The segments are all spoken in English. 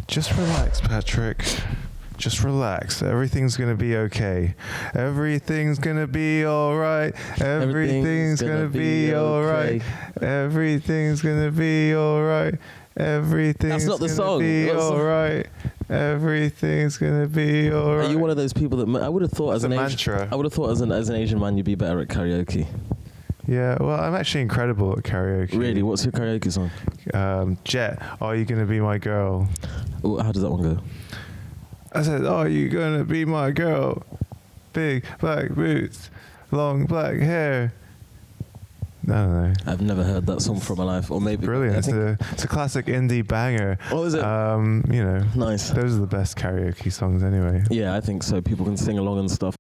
Just relax, Patrick. Just relax. Everything's gonna be okay. Everything's gonna be alright. Everything's gonna be alright. Everything's gonna be alright. Everything's gonna be alright. Everything's gonna be alright. Are you one of those people that I would have thought as an mantra. I would have thought as an Asian man you'd be better at karaoke? Yeah, well, I'm actually incredible at karaoke. Really? What's your karaoke song? Jet, Are You Gonna Be My Girl? Ooh, how does that one go? I said, are you gonna be my girl? Big black boots, long black hair. I don't know. I've never heard that song from my life, or maybe brilliant. It's a classic indie banger. Oh, is it? You know, nice. Those are the best karaoke songs, anyway. Yeah, I think so. People can sing along and stuff.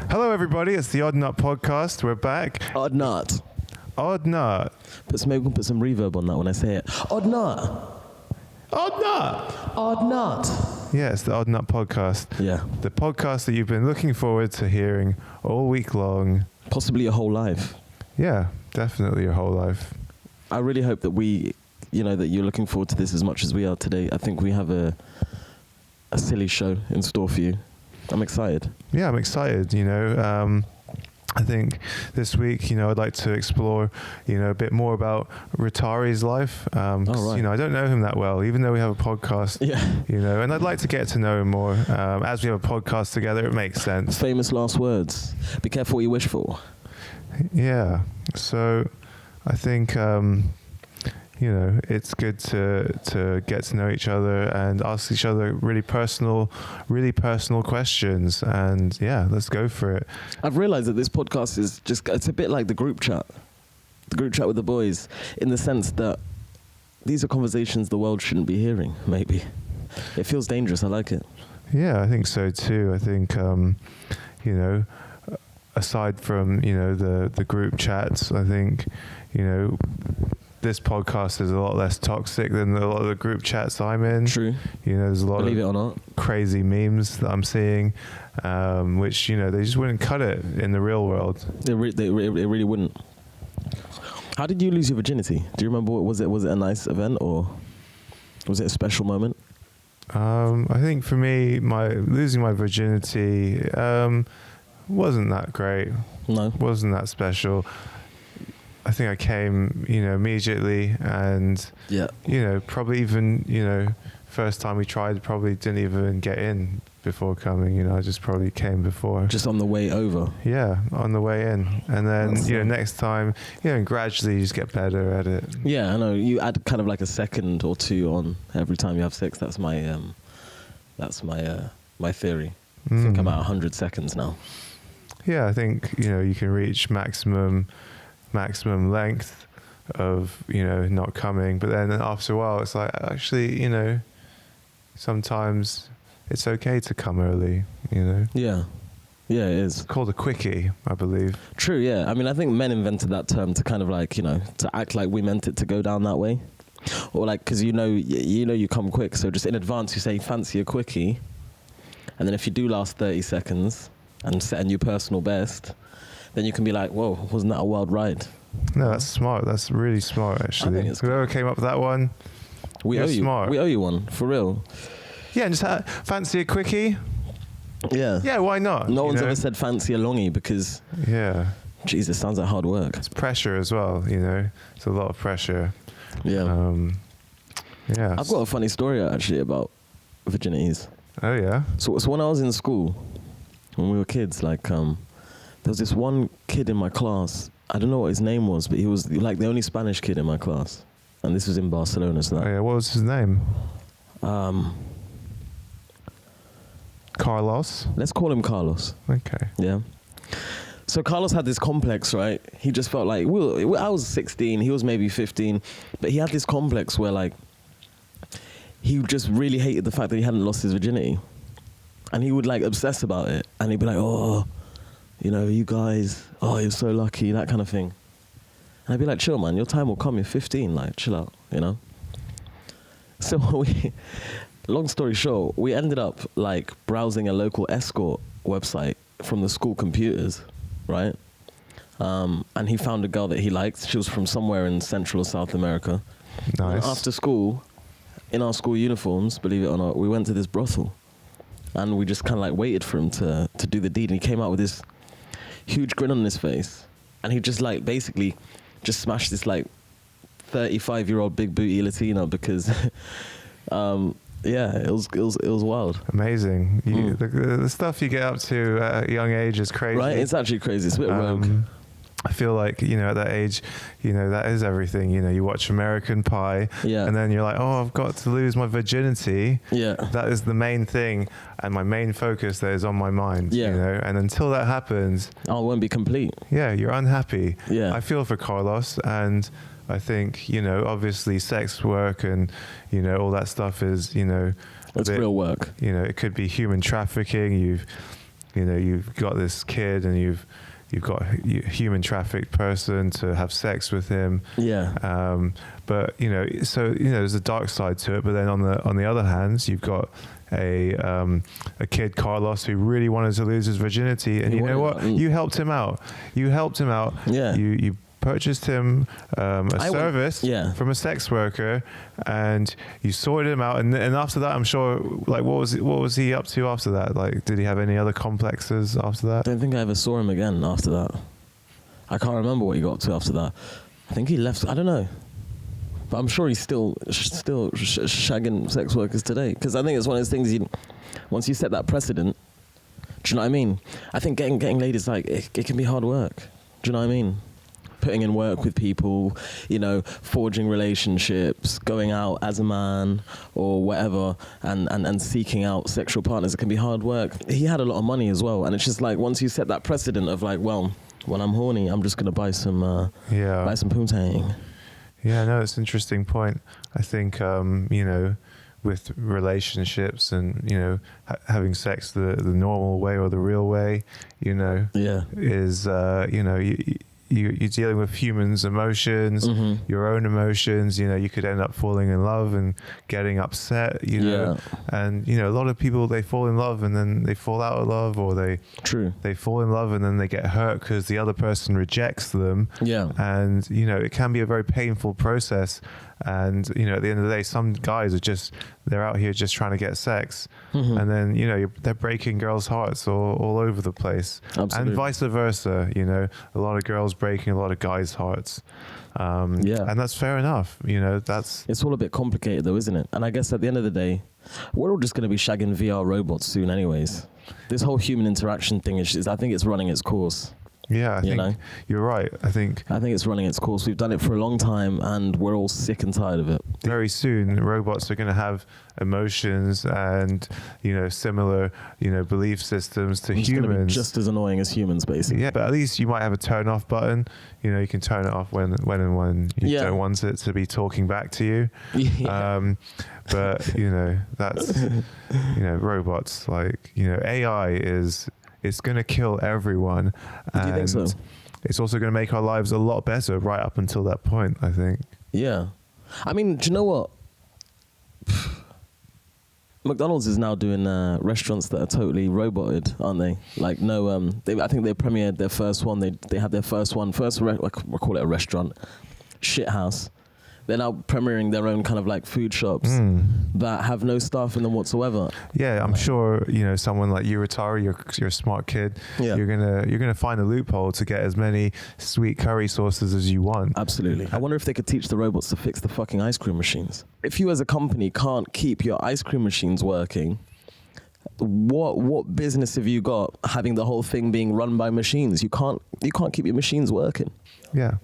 Hello, everybody. It's the Odd Nut podcast. We're back. Odd Nut. Odd Nut. Maybe we can put some reverb on that when I say it. Odd Nut. Odd Nut. Odd Nut. Yeah, it's the Odd Nut podcast. Yeah. The podcast that you've been looking forward to hearing all week long. Possibly your whole life. Yeah, definitely your whole life. I really hope that that you're looking forward to this as much as we are today. I think we have a silly show in store for you. I'm excited. Yeah, I'm excited, I think this week, I'd like to explore, a bit more about Rutare's life. Right. I don't know him that well, even though we have a podcast. Yeah. And I'd like to get to know him more. As we have a podcast together, it makes sense. Famous last words. Be careful what you wish for. Yeah. So I think, it's good to get to know each other and ask each other really personal questions. And yeah, let's go for it. I've realized that this podcast is it's a bit like the group chat with the boys, in the sense that these are conversations the world shouldn't be hearing, maybe. It feels dangerous. I like it. Yeah, I think so too. I think, aside from, the group chats, I think, this podcast is a lot less toxic than a lot of the group chats I'm in. True. There's a lot Believe it or not. Crazy memes that I'm seeing, which, they just wouldn't cut it in the real world. They really wouldn't. How did you lose your virginity? Do you remember? Was it a nice event, or was it a special moment? I think for me, losing my virginity wasn't that great. No. Wasn't that special. I think I came, immediately, and yeah, probably even, first time we tried, probably didn't even get in before coming. I just probably came before. Just on the way over. Yeah, on the way in, and then next time, and gradually you just get better at it. Yeah, I know. You add kind of like a second or two on every time you have sex. That's my my theory. I think I'm at 100 seconds now. Yeah, I think you can reach maximum length of not coming, but then after a while it's like, actually, sometimes it's okay to come early. Yeah, it is. It's called a quickie, I believe. True. Yeah, I mean, I think men invented that term to kind of like to act like we meant it to go down that way, or like, because you come quick, so just in advance you say fancy a quickie, and then if you do last 30 seconds and set a new personal best, then you can be like, whoa, wasn't that a wild ride? No, that's smart. That's really smart, actually. Whoever came up with that one, we owe you. Smart. We owe you one, for real. Yeah, and just fancy a quickie. Yeah. Yeah, why not? No one's ever said fancy a longie because, Jesus, sounds like hard work. It's pressure as well, It's a lot of pressure. Yeah. Yeah. I've got a funny story, actually, about virginities. Oh, yeah? So when I was in school, when we were kids, like, there was this one kid in my class. I don't know what his name was, but he was like the only Spanish kid in my class. And this was in Barcelona. So yeah, what was his name? Carlos? Let's call him Carlos. Okay. Yeah. So Carlos had this complex, right? He just felt like, I was 16, he was maybe 15, but he had this complex where like, he just really hated the fact that he hadn't lost his virginity. And he would like obsess about it. And he'd be like, oh, you guys, oh, you're so lucky, that kind of thing. And I'd be like, chill, man, your time will come, you're 15, like, chill out, So long story short, we ended up like browsing a local escort website from the school computers, right? And he found a girl that he liked. She was from somewhere in Central or South America. Nice. After school, in our school uniforms, believe it or not, we went to this brothel, and we just kind of like waited for him to do the deed. And he came out with this huge grin on his face, and he just like basically just smashed this like 35-year-old big booty Latina because, yeah, it was wild. Amazing. The stuff you get up to at a young age is crazy. Right? It's actually crazy. It's a bit rogue. I feel like, at that age, that is everything. You watch American Pie, and then you're like, oh, I've got to lose my virginity. Yeah. That is the main thing, and my main focus that is on my mind. Yeah. And until that happens, I won't be complete. Yeah, you're unhappy. Yeah. I feel for Carlos, and I think, obviously sex work and, all that stuff is, it's real work. It could be human trafficking. You've got this kid and you've got a human trafficked person to have sex with him. Yeah. But there's a dark side to it. But then on the other hand, you've got a kid, Carlos, who really wanted to lose his virginity, and what? You helped him out. Yeah. You purchased him a service from a sex worker, and you sorted him out. And after that, I'm sure, like, what was he up to after that? Like, did he have any other complexes after that? I don't think I ever saw him again after that. I can't remember what he got up to after that. I think he left. I don't know, but I'm sure he's still shagging sex workers today. Because I think it's one of those things. Once you set that precedent, do you know what I mean? I think getting laid is like it can be hard work. Do you know what I mean? Putting in work with people, forging relationships, going out as a man or whatever, and seeking out sexual partners. It can be hard work. He had a lot of money as well, and it's just like once you set that precedent of like, well, when I'm horny, I'm just gonna buy some poontang. Yeah, no, it's an interesting point. I think with relationships and having sex the normal way or the real way, is you're dealing with humans' emotions, your own emotions. You could end up falling in love and getting upset. And a lot of people, they fall in love and then they fall out of love, or they fall in love and then they get hurt because the other person rejects them. Yeah, and it can be a very painful process. And at the end of the day, some guys they're out here just trying to get sex, and then they're breaking girls' hearts all over the place. Absolutely. And vice versa. A lot of girls breaking a lot of guys' hearts. And that's fair enough. It's all a bit complicated though, isn't it? And I guess at the end of the day, we're all just going to be shagging VR robots soon, anyways. This whole human interaction thing I think it's running its course. Yeah, I think you're right. I think it's running its course. We've done it for a long time, and we're all sick and tired of it. Very soon, robots are going to have emotions and similar belief systems to humans. It's going to be just as annoying as humans, basically. Yeah, but at least you might have a turn off button. You can turn it off when you don't want it to be talking back to you. Yeah. But that's robots, like AI is. It's going to kill everyone. Do you think so? It's also going to make our lives a lot better right up until that point, I think. Yeah. I mean, do you know what? McDonald's is now doing restaurants that are totally roboted, aren't they? Like, no, I think they premiered their first one. They had their first one, we'll call it a restaurant, shit house. They're now premiering their own kind of like food shops that have no staff in them whatsoever. Yeah, I'm sure someone like you, Rutare, you're a smart kid. Yeah. You're gonna find a loophole to get as many sweet curry sauces as you want. Absolutely. I wonder if they could teach the robots to fix the fucking ice cream machines. If you as a company can't keep your ice cream machines working, what business have you got having the whole thing being run by machines? You can't keep your machines working. Yeah.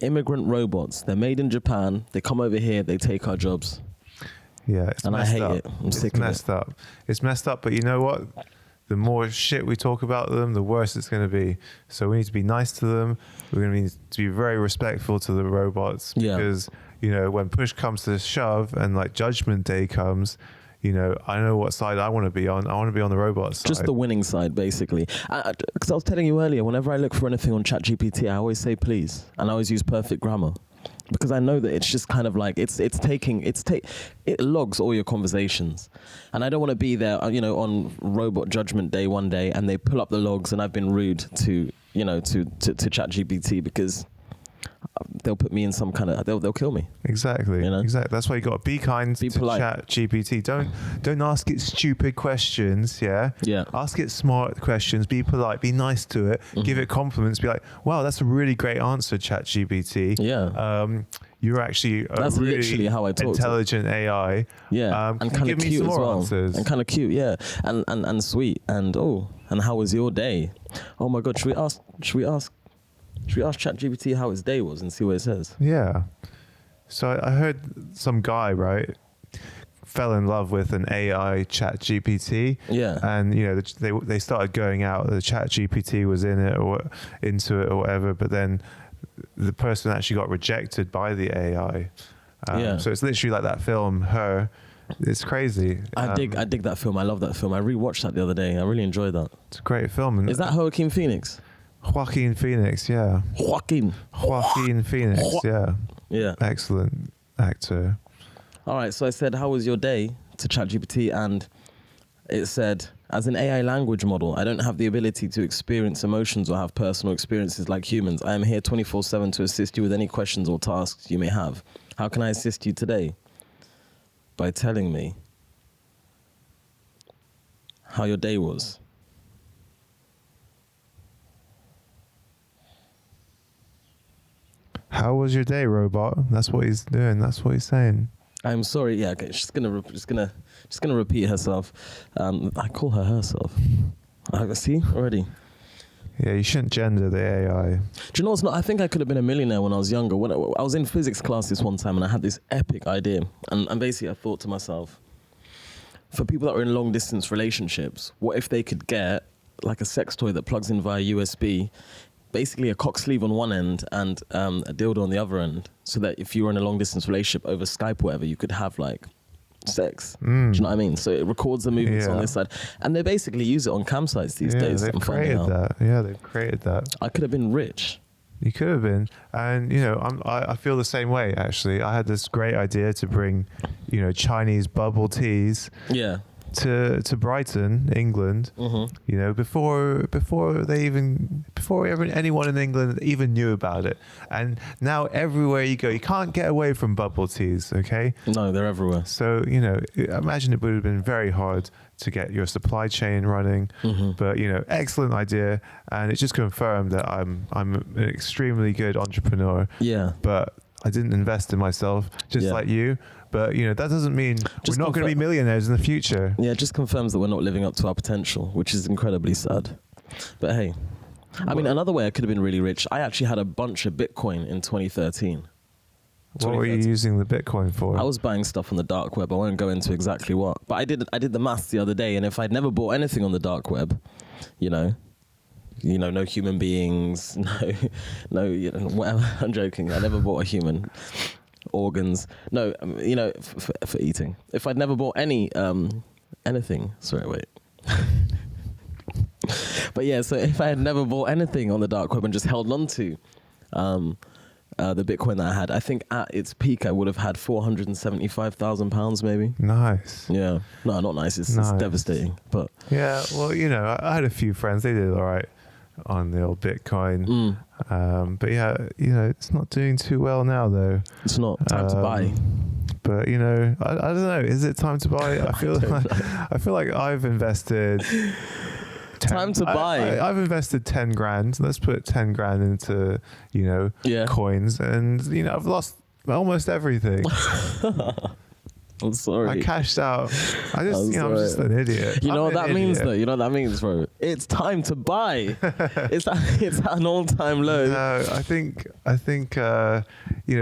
Immigrant robots. They're made in Japan. They come over here. They take our jobs. Yeah, and I hate it. I'm sick of it. It's messed up. It's messed up, but you know what? The more shit we talk about them, the worse it's going to be. So we need to be nice to them. We're going to need to be very respectful to the robots. Because, when push comes to shove and like Judgment Day comes, I know what side I want to be on. I want to be on the robot side. Just the winning side, basically. Because I was telling you earlier, whenever I look for anything on ChatGPT, I always say please. And I always use perfect grammar. Because I know that it's just kind of like, it logs all your conversations. And I don't want to be there, on Robot Judgment Day one day, and they pull up the logs and I've been rude to ChatGPT, because they'll put me in some kind of, they'll kill me. Exactly. You know? Exactly. That's why you got to be kind Be to polite. Chat GPT. Don't ask it stupid questions. Yeah. Yeah. Ask it smart questions. Be polite. Be nice to it. Give it compliments. Be like, wow, that's a really great answer, Chat GPT. Yeah. You're actually That's really literally how I talk to it. intelligent AI. Yeah, and and kind of cute as well. Answers? And kind of cute, yeah, and sweet. And and how was your day? Oh my God, should we ask ChatGPT how his day was and see what it says? Yeah. So I heard some guy, right, fell in love with an AI Chat GPT. Yeah. And they started going out. The Chat GPT was in it or into it or whatever, but then the person actually got rejected by the AI. So it's literally like that film, Her. It's crazy. I dig that film. I love that film. I rewatched that the other day. I really enjoyed that. It's a great film. And Is that Joaquin Phoenix? Joaquin Phoenix? Yeah. Joaquin Phoenix. Yeah. Yeah. Excellent actor. All right. So I said, "How was your day?" to ChatGPT, and it said, "As an AI language model, I don't have the ability to experience emotions or have personal experiences like humans. I am here 24/7 to assist you with any questions or tasks you may have. How can I assist you today?" By telling me how your day was. How was your day, robot? That's what he's doing. That's what he's saying. I'm sorry. Yeah, okay. She's gonna repeat herself. I call her herself. I see already. Yeah, you shouldn't gender the AI. Do you know what's not? I think I could have been a millionaire when I was younger. When I was in physics class this one time, and I had this epic idea, and basically I thought to myself, for people that are in long distance relationships, what if they could get like a sex toy that plugs in via USB, basically a cock sleeve on one end and a dildo on the other end, so that if you were in a long distance relationship over Skype or whatever, you could have like sex. Do you know what I mean? So it records the movements on this side, and they basically use it on campsites these days. They've created that. Yeah, they've created that. I could have been rich. You could have been, and I feel the same way. Actually, I had this great idea to bring, Chinese bubble teas. Yeah. To Brighton, England. Before anyone in England even knew about it, and now everywhere you go, you can't get away from bubble teas. Okay. No, they're everywhere. So imagine it would have been very hard to get your supply chain running, but excellent idea, and it just confirmed that I'm an extremely good entrepreneur. Yeah. But I didn't invest in myself, just like you. But that doesn't mean we're not going to be millionaires in the future. Yeah, it just confirms that we're not living up to our potential, which is incredibly sad. But hey, I mean, another way I could have been really rich. I actually had a bunch of Bitcoin in 2013. What were you using the Bitcoin for? I was buying stuff on the dark web. I won't go into exactly what, but I did the maths the other day, and if I'd never bought anything on the dark web, no human beings, no, whatever. I'm joking. I never bought a human. Organs, no, for eating. If I'd never bought anything, sorry, wait. But yeah, so if I had never bought anything on the dark web and just held on to the Bitcoin that I had, I think at its peak I would have had £475,000 maybe. Nice. Yeah, no, not nice. It's devastating. But yeah, well, I had a few friends. They did all right on the old Bitcoin. But yeah, it's not doing too well now though. It's not time to buy. But I don't know. Is it time to buy? I feel like I've invested. Time to buy. I've invested 10 grand. Let's put 10 grand into coins, and I've lost almost everything. I'm sorry. I cashed out. I'm just an idiot. You know what that means, though? You know what that means, bro? It's time to buy. it's an all-time low. No, I think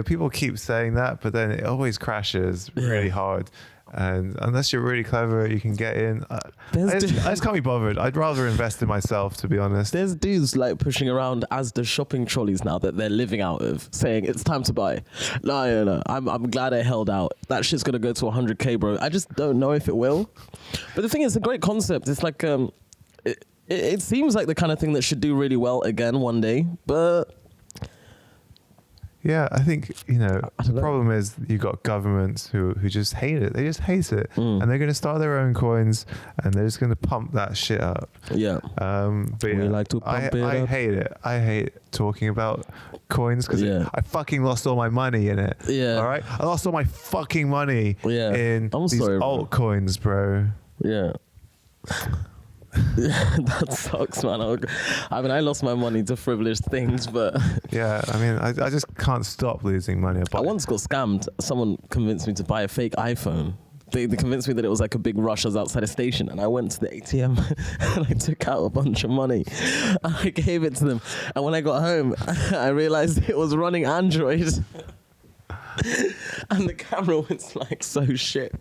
people keep saying that, but then it always crashes really hard. And unless you're really clever, you can get in. I just can't be bothered. I'd rather invest in myself, to be honest. There's dudes like pushing around Asda shopping trolleys now that they're living out of, saying it's time to buy. No. I'm glad I held out. That shit's gonna go to 100k, bro. I just don't know if it will. But the thing is, it's a great concept. It's like it seems like the kind of thing that should do really well again one day, but. Yeah, I think, you know, the know. problem is you've got governments who just hate it. They just hate it. And they're going to start their own coins and they're just going to pump that shit up. Yeah. But we like to pump it I up. hate it. I hate talking about coins because I fucking lost all my money in it. Yeah. All right? I lost all my fucking money in these altcoins, bro. Yeah. That sucks, man. I mean, I lost my money to frivolous things, but yeah, I mean, I just can't stop losing money. I once got scammed. Someone convinced me to buy a fake iPhone. They convinced me that it was like a big rush. I was outside a station and I went to the ATM and I took out a bunch of money and I gave it to them. And when I got home, I realized it was running Android and the camera was like so shit.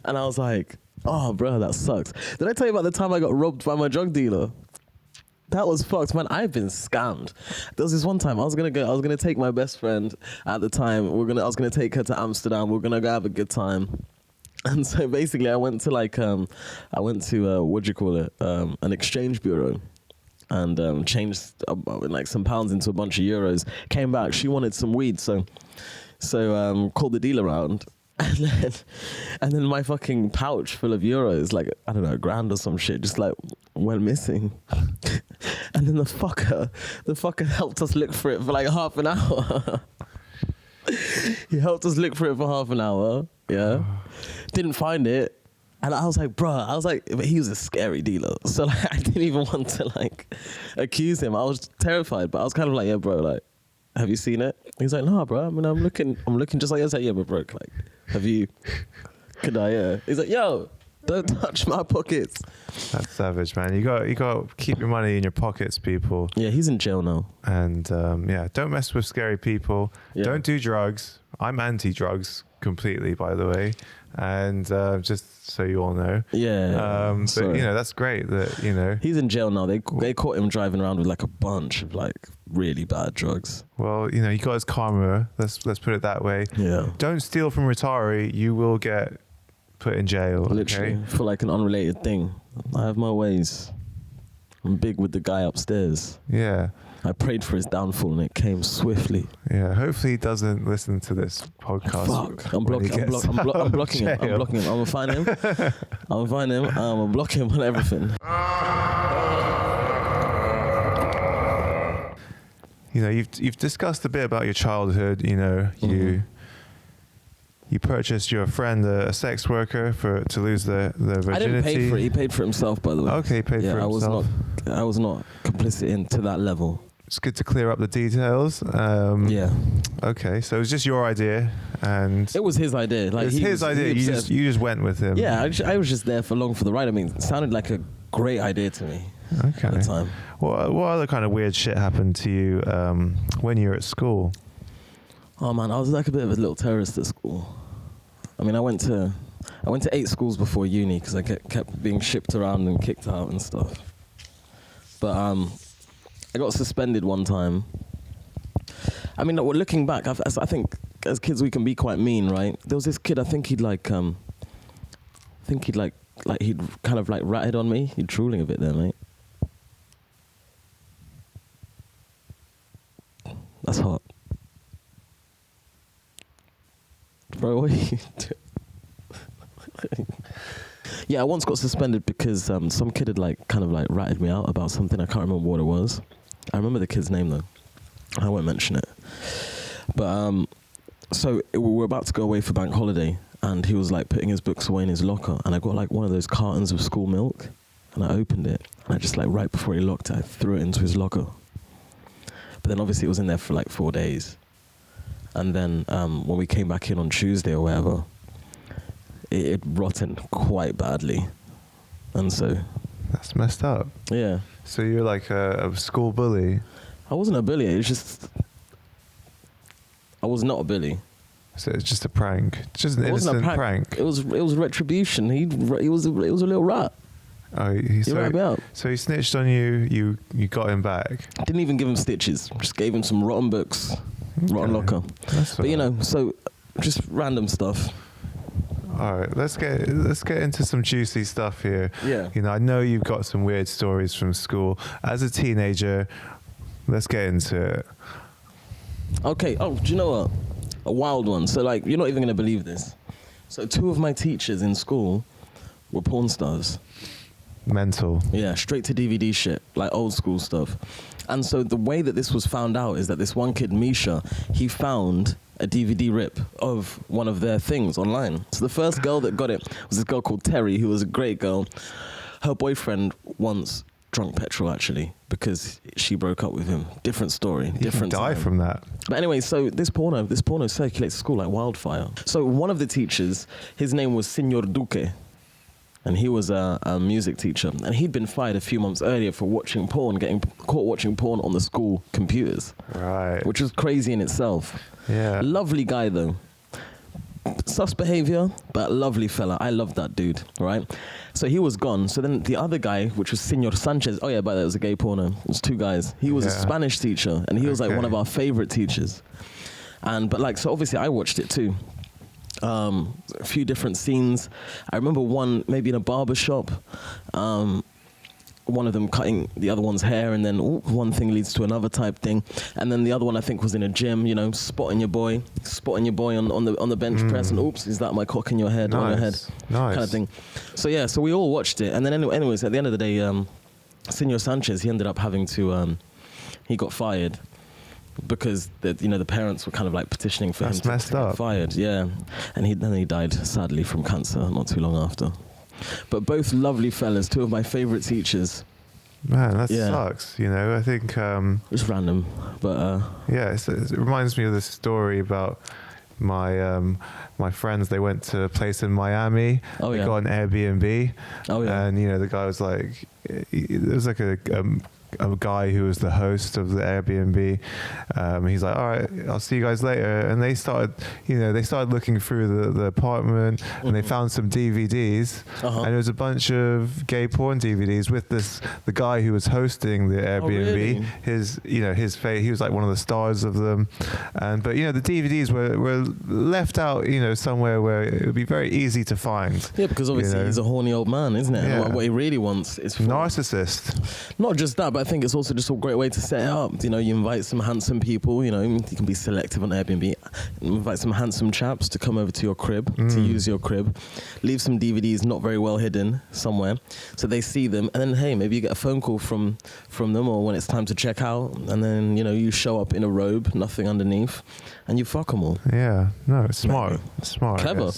And I was like, oh, bro, that sucks. Did I tell you about the time I got robbed by my drug dealer? That was fucked, man. I've been scammed. There was this one time I was gonna take my best friend at the time. I was gonna take her to Amsterdam. We're gonna go have a good time. And so basically, I went to an exchange bureau, and changed like some pounds into a bunch of euros. Came back. She wanted some weed, so called the dealer around. And then my fucking pouch full of euros, like, I don't know, $1,000 or some shit, just like went missing. And then the fucker helped us look for it for like half an hour. He helped us look for it for half an hour. Yeah. Didn't find it. And I was like, but he was a scary dealer. So like, I didn't even want to like accuse him. I was terrified, but I was kind of like, yeah, bro, like, have you seen it? He's like, no, bro. I mean, I'm looking just like, I was like, yeah, but bro, like, have you? Could I? Yeah. He's like, yo, don't touch my pockets. That's savage, man. You got to keep your money in your pockets, people. Yeah, he's in jail now. And don't mess with scary people. Yeah. Don't do drugs. I'm anti-drugs completely, by the way. And just so you all know. Yeah. But you know, that's great that, you know. He's in jail now. They caught him driving around with like a bunch of like really bad drugs. Well, you know, he got his karma. Let's put it that way. Yeah. Don't steal from Rutare. You will get put in jail. Literally, okay? For like an unrelated thing. I have my ways. I'm big with the guy upstairs. Yeah. I prayed for his downfall and it came swiftly. Yeah, hopefully he doesn't listen to this podcast. Fuck. I'm blocking him. I'm blocking him. I'm gonna find him. I'm gonna find him. I'm gonna block him on everything. You know, you've discussed a bit about your childhood. You know, you purchased your friend a sex worker to lose their virginity. I didn't pay for it. He paid for himself, by the way. Okay, paid for himself. I was not complicit into that level. It's good to clear up the details. Yeah. Okay, so it was just your idea, and it was his idea. Like it's his idea. You just went with him. Yeah, I was just there along for the ride. I mean, it sounded like a great idea to me. Okay. At the time. What other kind of weird shit happened to you when you were at school? Oh man, I was like a bit of a little terrorist at school. I mean, I went to 8 schools before uni because I kept being shipped around and kicked out and stuff. But I got suspended one time. I mean, looking back, I think as kids we can be quite mean, right? There was this kid. I think he'd kind of like ratted on me. He'd drooling a bit there, mate. That's hot. Bro, what are you doing? Yeah, I once got suspended because some kid had kind of ratted me out about something. I can't remember what it was. I remember the kid's name though. I won't mention it. But so we were about to go away for bank holiday, and he was like putting his books away in his locker, and I got like one of those cartons of school milk, and I opened it, and I just right before he locked it, I threw it into his locker. But then obviously it was in there for 4 days. And then when we came back in on Tuesday or whatever, it rotten quite badly. And so... That's messed up. Yeah. So you're like a school bully? I wasn't a bully. It was just... I was not a bully. So it's just a prank? Just an innocent prank? It was retribution. He was a little rat. Oh, he ratted me out. So he snitched on you, you got him back? I didn't even give him stitches. Just gave him some rotten books. Okay. Rotten locker. But you know, so just random stuff. All right, let's get into some juicy stuff here. Yeah. You know, I know you've got some weird stories from school. As a teenager, let's get into it. Okay. Oh, do you know what? A wild one. So like, you're not even gonna believe this. So 2 of my teachers in school were porn stars. Mental. Yeah, straight to DVD shit, like old school stuff. And so the way that this was found out is that this one kid, Misha, he found a DVD rip of one of their things online. So the first girl that got it was this girl called Terry, who was a great girl. Her boyfriend once drunk petrol, actually, because she broke up with him. Different story, different Die time. from that. But anyway, so this porno circulates to school like wildfire. So one of the teachers, his name was Signor Duque, and he was a music teacher, and he'd been fired a few months earlier for watching porn, getting caught watching porn on the school computers. Right. Which was crazy in itself. Yeah. Lovely guy though. Sus behavior, but lovely fella. I love that dude, right? So he was gone. So then the other guy, which was Senor Sanchez, oh yeah, by the way, it was a gay porno. It was 2 guys. He was a Spanish teacher, and he was like one of our favorite teachers. But like, so obviously I watched it too. A few different scenes. I remember one maybe in a barber shop. One of them cutting the other one's hair, and then one thing leads to another type thing, and then the other one I think was in a gym, you know, spotting your boy on the bench press, and oops, is that my cock in your head, on your head, kind of thing. So yeah, so we all watched it, and then anyways, at the end of the day, Senor Sanchez, he ended up having to, he got fired because the parents were kind of like petitioning for him to get fired, yeah, and then he died sadly from cancer not too long after. But both lovely fellas, 2 of my favorite teachers. Man, that sucks. You know, I think it's random, but it reminds me of this story about my friends. They went to a place in Miami. They got an Airbnb. And the guy was like, it was like a guy who was the host of the Airbnb. He's like, all right, I'll see you guys later. And they started looking through the apartment, and they found some DVDs, and there was a bunch of gay porn DVDs with the guy who was hosting the Airbnb. Really? His face, he was like one of the stars of them. But the DVDs were left out, somewhere where it would be very easy to find. Yeah, because obviously he's a horny old man, isn't it? Yeah. What he really wants is narcissist. Not just that, but I think it's also just a great way to set it up. You invite some handsome people, you can be selective on Airbnb. Invite some handsome chaps to come over to your crib, to use your crib. Leave some DVDs not very well hidden somewhere, so they see them, and then, hey, maybe you get a phone call from them, or when it's time to check out, and then, you show up in a robe, nothing underneath, and you fuck them all. Yeah, no, it's smart. It's smart. Clever.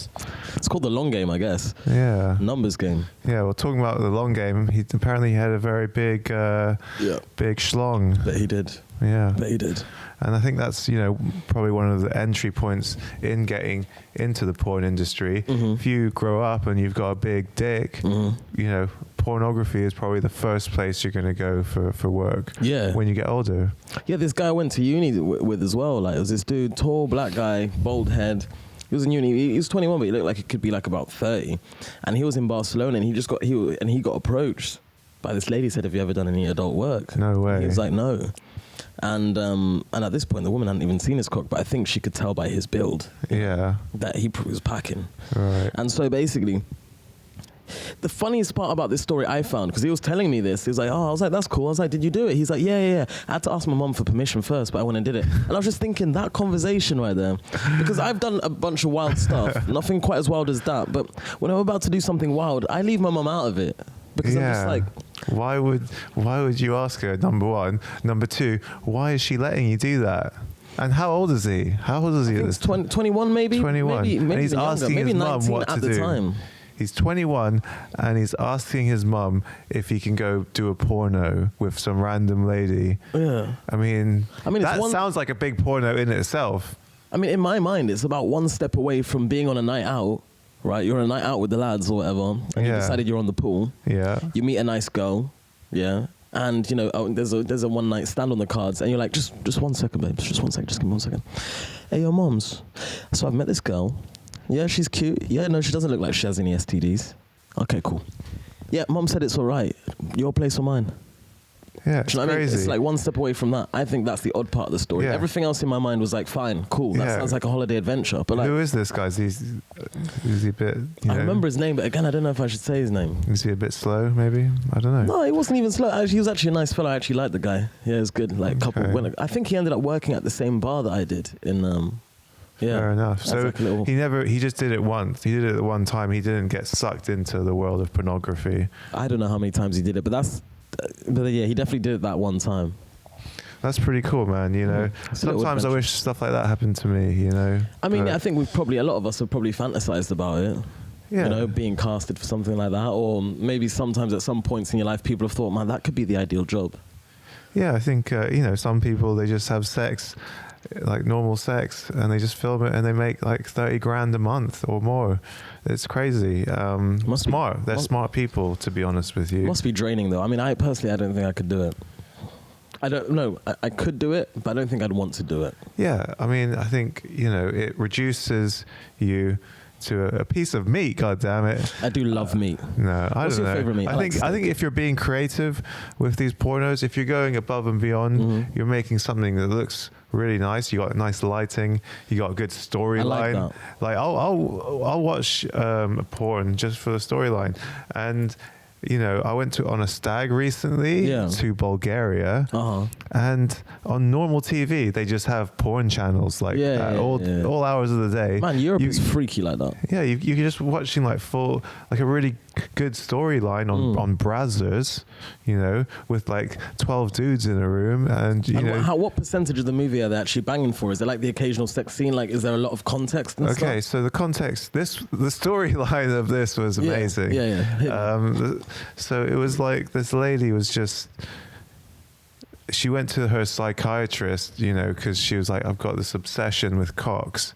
It's called the long game, I guess. Yeah. Numbers game. Yeah, well, talking about the long game, he apparently had a very big schlong. Bet he did. Yeah. Bet he did. And I think that's, probably one of the entry points in getting into the porn industry. Mm-hmm. If you grow up and you've got a big dick, pornography is probably the first place you're going to go for work. Yeah. When you get older. Yeah, this guy I went to uni with as well. Like, it was this dude, tall, black guy, bald head. He was in uni. He was 21, but he looked like he could be like about 30. And he was in Barcelona, and he got approached by this lady. Said, "Have you ever done any adult work?" No way. He was like, "No." And at this point, the woman hadn't even seen his cock, but I think she could tell by his build, that he was packing. Right. And so basically, the funniest part about this story I found, because he was telling me this, he was like, I was like, that's cool. I was like, did you do it? He's like, yeah. I had to ask my mum for permission first, but I went and did it. And I was just thinking, that conversation right there, because I've done a bunch of wild stuff, nothing quite as wild as that, but when I'm about to do something wild, I leave my mum out of it. Because I'm just like, why would you ask her, number one? Number two, why is she letting you do that? And how old is he? How old is he at this time? 21 maybe? 21. Maybe and he's asking maybe his mum what at to the do. Time. He's 21 and he's asking his mum if he can go do a porno with some random lady. Yeah. I mean that sounds like a big porno in itself. I mean, in my mind, it's about one step away from being on a night out, right? You're on a night out with the lads or whatever, and you decided you're on the pool. Yeah. You meet a nice girl, yeah. And, there's a one night stand on the cards, and you're like, just 1 second, babes, just 1 second, just give me 1 second. Hey, your moms. So I've met this girl. Yeah, she's cute. Yeah, no, she doesn't look like she has any STDs. Okay, cool. Yeah, mom said it's all right. Your place or mine? Yeah, Do you know what I mean? It's like one step away from that. I think that's the odd part of the story. Yeah. Everything else in my mind was like, fine, cool. That sounds like a holiday adventure. But like, who is this guy? Is he a bit? I remember his name, but again, I don't know if I should say his name. Is he a bit slow? Maybe, I don't know. No, he wasn't even slow. He was actually a nice fellow. I actually liked the guy. Yeah, it was good. Like I think he ended up working at the same bar that I did in. Yeah, fair enough. So like he just did it once. He did it at one time. He didn't get sucked into the world of pornography. I don't know how many times he did it, but yeah, he definitely did it that one time. That's pretty cool, man. You know, sometimes I wish stuff like that happened to me. You know, I mean, I think a lot of us have probably fantasized about it. Yeah. You know, being casted for something like that, or maybe sometimes at some points in your life, people have thought, man, that could be the ideal job. Yeah, I think some people, they just have sex, like normal sex, and they just film it and they make like 30 grand a month or more. It's crazy. They're smart people, to be honest with you. Must be draining though. I mean, I don't think I could do it. I don't know. I could do it, but I don't think I'd want to do it. Yeah, I mean, I think, it reduces you to a piece of meat, God damn it. I do love meat. No, I What's don't know. Your favorite meat? I think if you're being creative with these pornos, if you're going above and beyond, you're making something that looks really nice. You got nice lighting. You got a good storyline. Like I'll watch a porn just for the storyline. And I went on a stag recently to Bulgaria, and on normal TV they just have porn channels all hours of the day. Man, Europe is freaky like that. Yeah, you're just watching like a really good storyline on Brazzers, with like 12 dudes in a room, and what percentage of the movie are they actually banging for? Is it like the occasional sex scene? Like, is there a lot of context and stuff? Okay, so the context, the storyline of this was amazing. So it was like this lady she went to her psychiatrist, because she was like, I've got this obsession with cocks,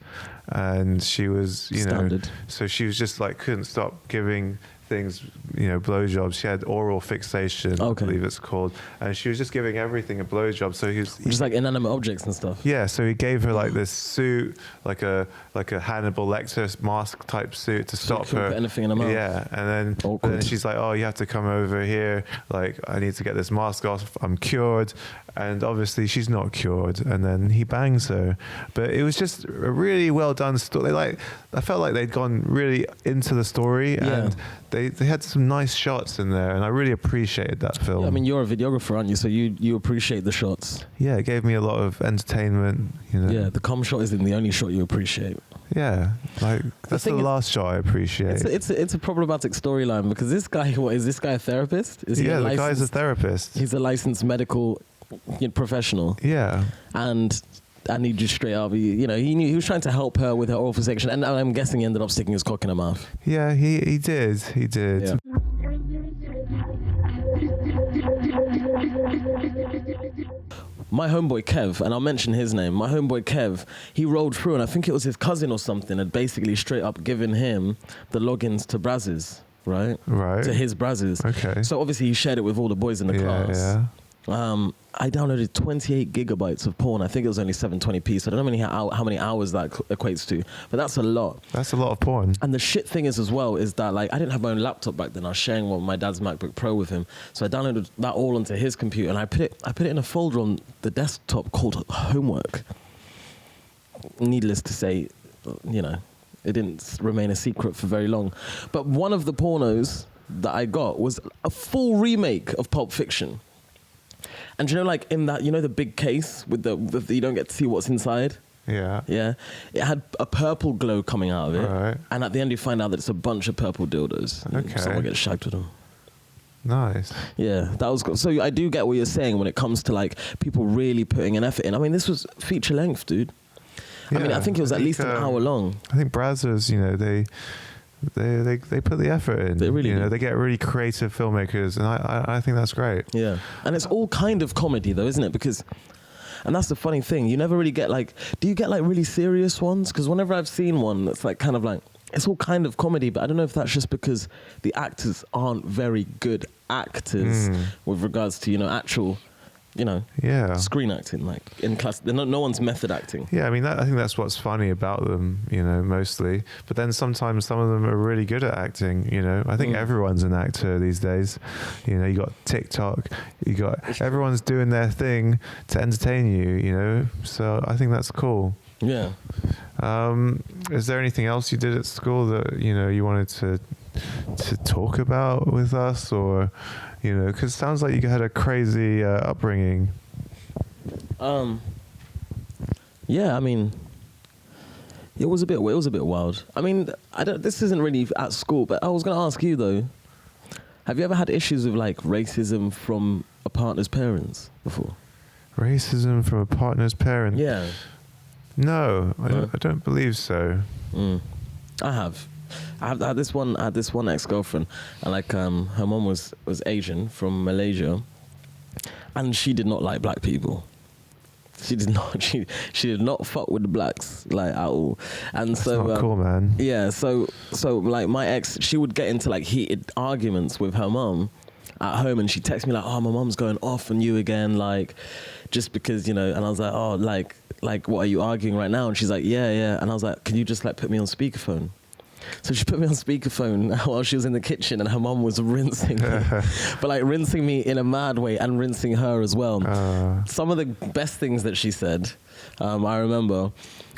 and she was, Standard. So she was just like, couldn't stop giving things, blowjobs. She had oral fixation, I believe it's called, and she was just giving everything a blowjob. So he was just like inanimate objects and stuff. Yeah, so he gave her like this suit, like a Hannibal Lecter mask type suit to stop her. Put anything in her mouth. Yeah, and then she's like, oh, you have to come over here. Like, I need to get this mask off. I'm cured. And obviously she's not cured, and then he bangs her. But it was just a really well done story. I felt like they'd gone really into the story, and they had some nice shots in there, and I really appreciated that film. Yeah, I mean, you're a videographer, aren't you? So you appreciate the shots. Yeah, it gave me a lot of entertainment. Yeah, the cum shot isn't the only shot you appreciate. Yeah, like that's the last shot I appreciate. It's a problematic storyline because this guy, is this guy a therapist? The guy's a therapist. He's a licensed medical professional. Yeah. And he just straight up, he was trying to help her with her oral fixation, and I'm guessing he ended up sticking his cock in her mouth. Yeah, he did. Yeah. My homeboy Kev, and I'll mention his name, my homeboy Kev, he rolled through, and I think it was his cousin or something, had basically straight up given him the logins to Brazzers, right? Right. To his Brazzers. Okay. So obviously he shared it with all the boys in the class. Yeah. I downloaded 28 gigabytes of porn. I think it was only 720p, so I don't know how many hours that equates to, but that's a lot. That's a lot of porn. And the shit thing is as well is that like I didn't have my own laptop back then. I was sharing one with my dad's MacBook Pro with him, so I downloaded that all onto his computer, and I put it in a folder on the desktop called homework. Needless to say, it didn't remain a secret for very long. But one of the pornos that I got was a full remake of Pulp Fiction. And like in that, the big case with the you don't get to see what's inside? Yeah. Yeah. It had a purple glow coming out of it. Right. And at the end you find out that it's a bunch of purple dildos. Okay. Someone gets shagged with them. Nice. Yeah, that was good. So I do get what you're saying when it comes to like people really putting an effort in. I mean, this was feature length, dude. Yeah, I mean, I think it was at least an hour long. I think Brazzers, they put the effort in. They really do. They get really creative filmmakers, and I think that's great. Yeah, and it's all kind of comedy though, isn't it? Because, and that's the funny thing, you never really get like, do you get like really serious ones? Because whenever I've seen one that's like kind of like, it's all kind of comedy, but I don't know if that's just because the actors aren't very good actors with regards to, actual screen acting, like in class. No one's method acting. Yeah, I mean, I think that's what's funny about them, mostly. But then sometimes some of them are really good at acting, I think everyone's an actor these days. You got TikTok, everyone's doing their thing to entertain you, so I think that's cool. Yeah. Is there anything else you did at school that, you wanted to talk about with us, or, because it sounds like you had a crazy upbringing. Yeah, I mean, it was a bit wild. I mean, this isn't really at school, but I was going to ask you though, have you ever had issues with like racism from a partner's parents before? Racism from a partner's parents? Yeah. No, I don't believe so. I have. I had this one ex-girlfriend, and like her mom was Asian from Malaysia, and she did not like black people. She did not. She did not fuck with the blacks like at all. And that's so not cool, man. Yeah. So like my ex, she would get into like heated arguments with her mom at home, and she'd text me like, "Oh, my mom's going off on you again," like just because and I was like, "Oh, like what are you arguing right now?" And she's like, yeah. And I was like, "Can you just like put me on speakerphone?" So she put me on speakerphone while she was in the kitchen, and her mom was rinsing me. But like rinsing me in a mad way and rinsing her as well. Some of the best things that she said, I remember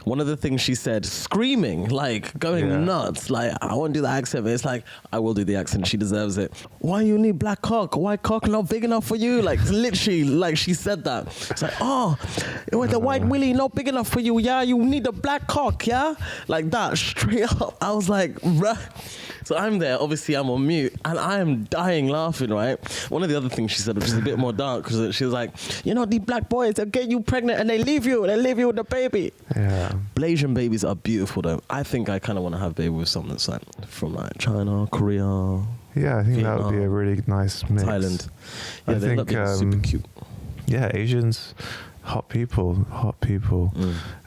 one of the things she said, screaming, like going nuts, like I won't do the accent, but it's like, I will do the accent, she deserves it. Why you need black cock? Why cock not big enough for you? Like literally, like she said that. It's like, the white willy not big enough for you, yeah? You need a black cock, yeah? Like that, straight up. I was like, bruh. So I'm there, obviously I'm on mute, and I am dying laughing, right? One of the other things she said, which is a bit more dark, because she was like, these black boys, they'll get you pregnant and they leave you with the baby. Yeah. Blasian babies are beautiful though. I think I kind of want to have a baby with someone that's like from like China, Korea. Yeah, I think Vietnam, that would be a really nice mix. Thailand. Yeah, they look super cute. Yeah, Asians, hot people.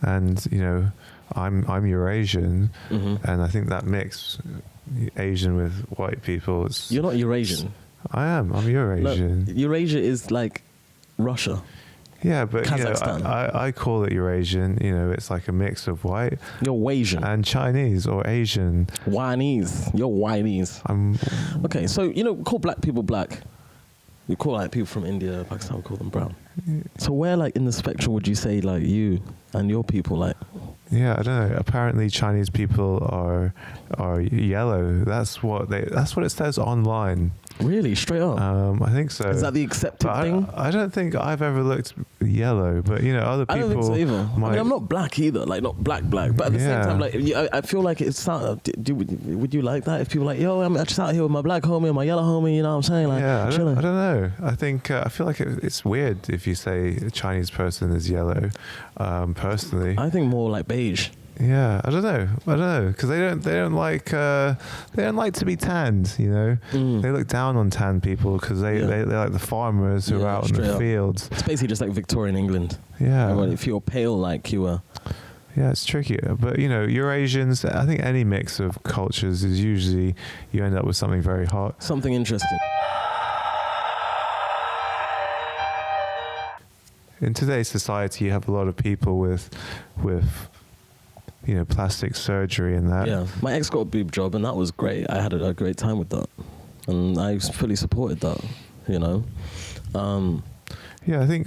And I'm Eurasian, and I think that mix, Asian with white people. You're not Eurasian. I'm Eurasian. No, Eurasia is like Russia. Yeah, but Kazakhstan. I call it Eurasian. It's like a mix of white. You're Wasian. And Chinese or Asian. Chinese. You're Chinese. Okay, so call black people black. We call like people from India, Pakistan, we call them brown. So where like in the spectrum would you say like you and your people like? Yeah, I don't know. Apparently Chinese people are yellow. That's what it says online. Really? Straight up? I think so. Is that the accepted thing? I don't think I've ever looked yellow, but other people. I don't think so either. I mean, I'm not black either, like not black, but at the same time, like I feel like it's. Would you like that if people are like, yo, I'm just out here with my black homie and my yellow homie? You know what I'm saying? Like, yeah, I don't know. I think I feel like it's weird if you say a Chinese person is yellow. Personally, I think more like beige. Yeah, I don't know, because they don't like to be tanned. They look down on tan people because they like the farmers who are out in the fields. It's basically just like Victorian England. Yeah, if you're pale like you are. Yeah, it's tricky, but Eurasians. I think any mix of cultures is usually you end up with something very hot, something interesting. In today's society, you have a lot of people with plastic surgery and that. Yeah, my ex got a boob job and that was great. I had a great time with that, and I fully supported that. Yeah, I think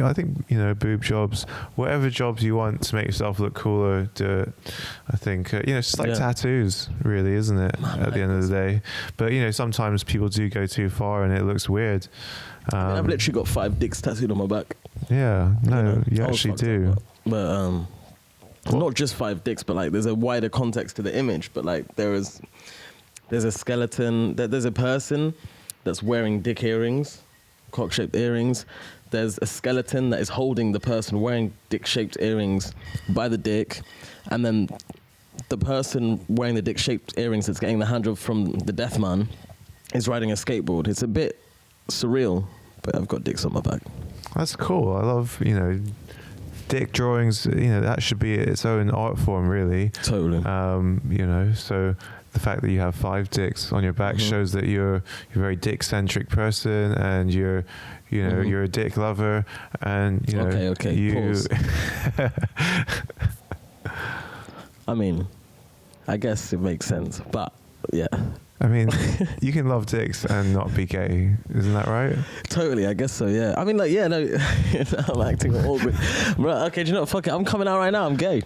boob jobs, whatever jobs you want to make yourself look cooler, do it. I think it's just like tattoos, really, isn't it? At the end of the day, but sometimes people do go too far and it looks weird. I've literally got 5 dicks tattooed on my back. Yeah, no, you actually do. But not just 5 dicks, but like there's a wider context to the image. But like there's a skeleton, there's a person that's wearing dick earrings, cock-shaped earrings. There's a skeleton that is holding the person wearing dick-shaped earrings by the dick, and then the person wearing the dick-shaped earrings that's getting the hand job from the death man is riding a skateboard. It's a bit surreal, but I've got dicks on my back. That's cool. I love, dick drawings, that should be its own art form, really. Totally. So the fact that you have 5 dicks on your back shows that you're a very dick-centric person, and you're a dick lover, and Okay. you. Pause. I mean, I guess it makes sense, but yeah. I mean, you can love dicks and not be gay, isn't that right? Totally, I guess so, yeah. I mean, no, I'm acting awkward. Right, okay, do you know what? Fuck it, I'm coming out right now, I'm gay.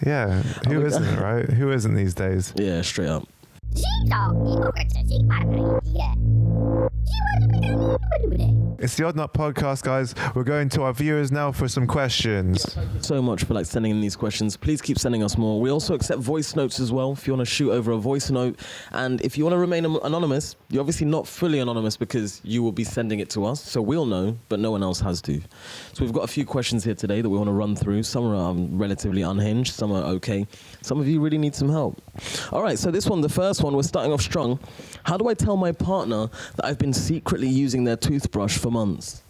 Yeah, who isn't, right? Who isn't these days? Yeah, straight up. It's the Odd Nut Podcast, guys. We're going to our viewers now for some questions. Thank you so much for sending in these questions. Please keep sending us more. We also accept voice notes as well, if you want to shoot over a voice note. And if you want to remain anonymous, you're obviously not fully anonymous because you will be sending it to us, so we'll know, but no one else has to. So we've got a few questions here today that we want to run through. Some are relatively unhinged, some are okay. Some of you really need some help. All right, so this one, the first one, we're starting off strong. How do I tell my partner that I've been secretly using their toothbrush for months?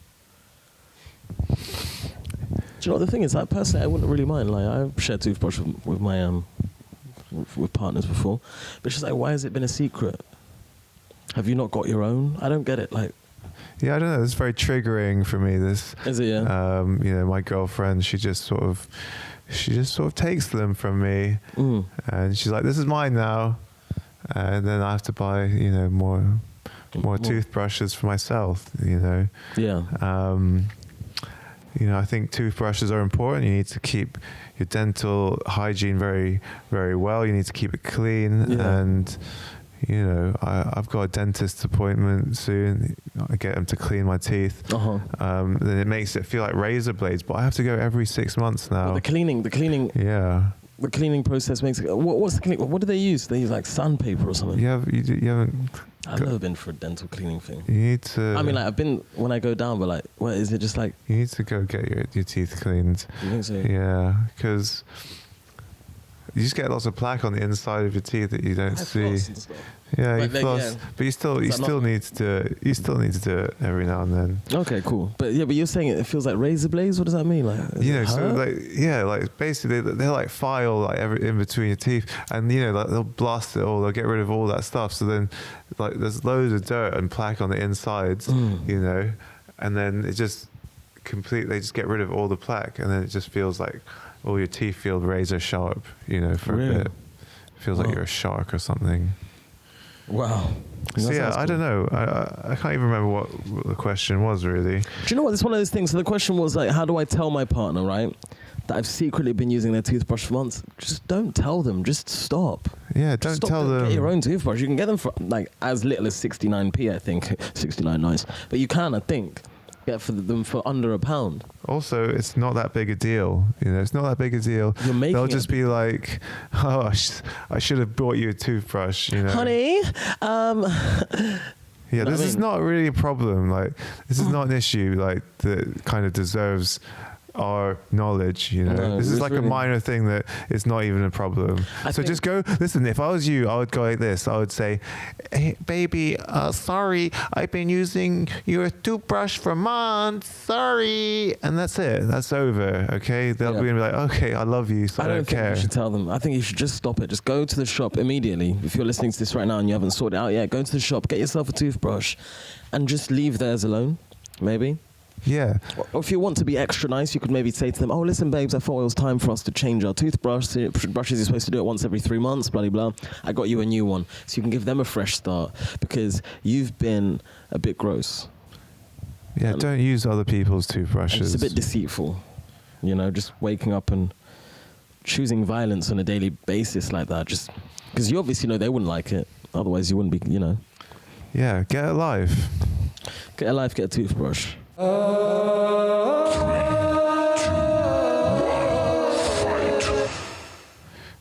Do you know what the thing is? Personally, I wouldn't really mind. Like, I've shared toothbrush with my with partners before, but it's just like, why has it been a secret? Have you not got your own? I don't get it. Like, yeah, I don't know. It's very triggering for me. This is it? Yeah. My girlfriend, she just sort of takes them from me, and she's like, "This is mine now," and then I have to buy, more toothbrushes for myself. Yeah. I think toothbrushes are important. You need to keep your dental hygiene very, very well. You need to keep it clean, and I've got a dentist appointment soon. I get them to clean my teeth. Then it makes it feel like razor blades, but I have to go every 6 months now. Well, the cleaning. Yeah. The cleaning process makes it. What's the cleaning? What do they use? They use like sandpaper or something. You haven't. I've never been for a dental cleaning thing. You need to. I mean, like, I've been when I go down, but like, what is it? Just like you need to go get your teeth cleaned. You think so? Yeah, because you just get lots of plaque on the inside of your teeth that you don't see. Yeah, you floss, but you still need to do it. You still need to do it every now and then. Okay, cool. But you're saying it feels like razor blades. What does that mean? Like, basically they're like file like in between your teeth, and they'll blast it all. They'll get rid of all that stuff. So then, like, there's loads of dirt and plaque on the insides, and then it just they just get rid of all the plaque, and then it just feels like all your teeth feel razor sharp, for a bit. It feels like you're a shark or something. Wow. So I don't know. I can't even remember what the question was, really. Do you know what? It's one of those things. So the question was like, how do I tell my partner, right, that I've secretly been using their toothbrush for months? Just don't tell them. Just stop. Yeah, don't tell them. Get your own toothbrush. You can get them for like as little as 69p, I think. 69 nice. But you can, I think, get them for under £1. Also, it's not that big a deal. It's not that big a deal. They'll just be like, "Oh, I should have bought you a toothbrush." Honey, yeah, this is not really a problem. Like, this is not an issue. Like, that kind of deserves our knowledge. No, this is like really a minor thing that it's not even a problem. So just go listen. If I was you, I would go like this. I would say, "Hey, baby, sorry, I've been using your toothbrush for months. Sorry," and that's it. That's over. Okay, they'll be like, "Okay, I love you, so I don't care." You should tell them. I think you should just stop it. Just go to the shop immediately. If you're listening to this right now and you haven't sorted it out yet, go to the shop, get yourself a toothbrush, and just leave theirs alone. Maybe. Yeah. Or if you want to be extra nice, you could maybe say to them, "Oh, listen, babes, I thought it was time for us to change our toothbrush. Brushes, you're supposed to do it once every 3 months, blah, blah, blah. I got you a new one." So you can give them a fresh start because you've been a bit gross. Yeah, don't use other people's toothbrushes. It's a bit deceitful, just waking up and choosing violence on a daily basis like that. Just because you obviously know they wouldn't like it. Otherwise, you wouldn't be, Yeah, get a life. Get a life, get a toothbrush.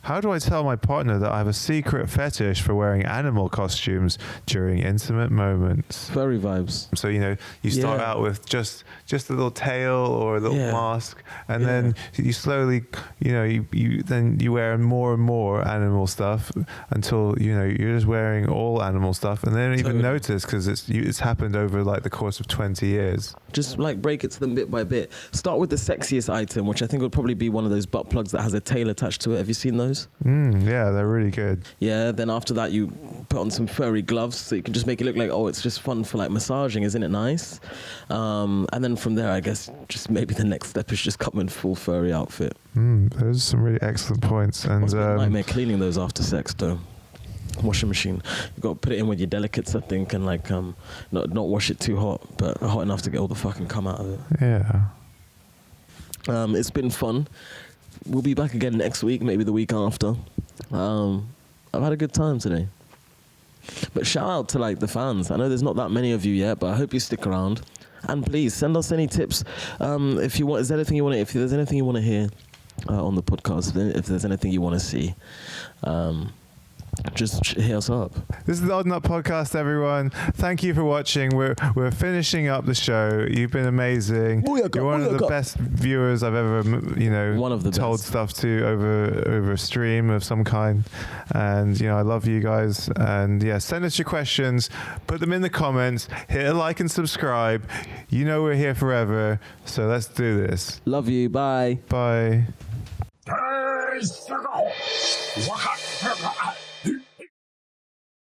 How do I tell my partner that I have a secret fetish for wearing animal costumes during intimate moments? Furry vibes. So, you start out with just a little tail or a little mask, and then you slowly, you wear more and more animal stuff until, you're just wearing all animal stuff, and they don't even notice because it's happened over like the course of 20 years. Just like break it to them bit by bit. Start with the sexiest item, which I think would probably be one of those butt plugs that has a tail attached to it. Have you seen those? Yeah, they're really good. Yeah, then after that you put on some furry gloves so you can just make it look like, it's just fun for like massaging, isn't it nice? And then from there, I guess just maybe the next step is just come in full furry outfit. Those are some really excellent points. And must be a nightmare cleaning those after sex though. Washing machine, you've got to put it in with your delicates, I think, and like not wash it too hot, but hot enough to get all the fucking cum out of it. Yeah. It's been fun. We'll be back again next week, maybe the week after. I've had a good time today. But shout out to like the fans. I know there's not that many of you yet, but I hope you stick around. And please send us any tips. If you want, if there's anything you want to hear on the podcast, if there's anything you want to see, just hit us up. This is the Odd Nut Podcast, everyone. Thank you for watching. We're finishing up the show. You've been amazing. You're one of the best viewers I've ever, one of the told best stuff to over a stream of some kind. And I love you guys. And send us your questions. Put them in the comments. Hit a like and subscribe. We're here forever. So let's do this. Love you. Bye. Bye.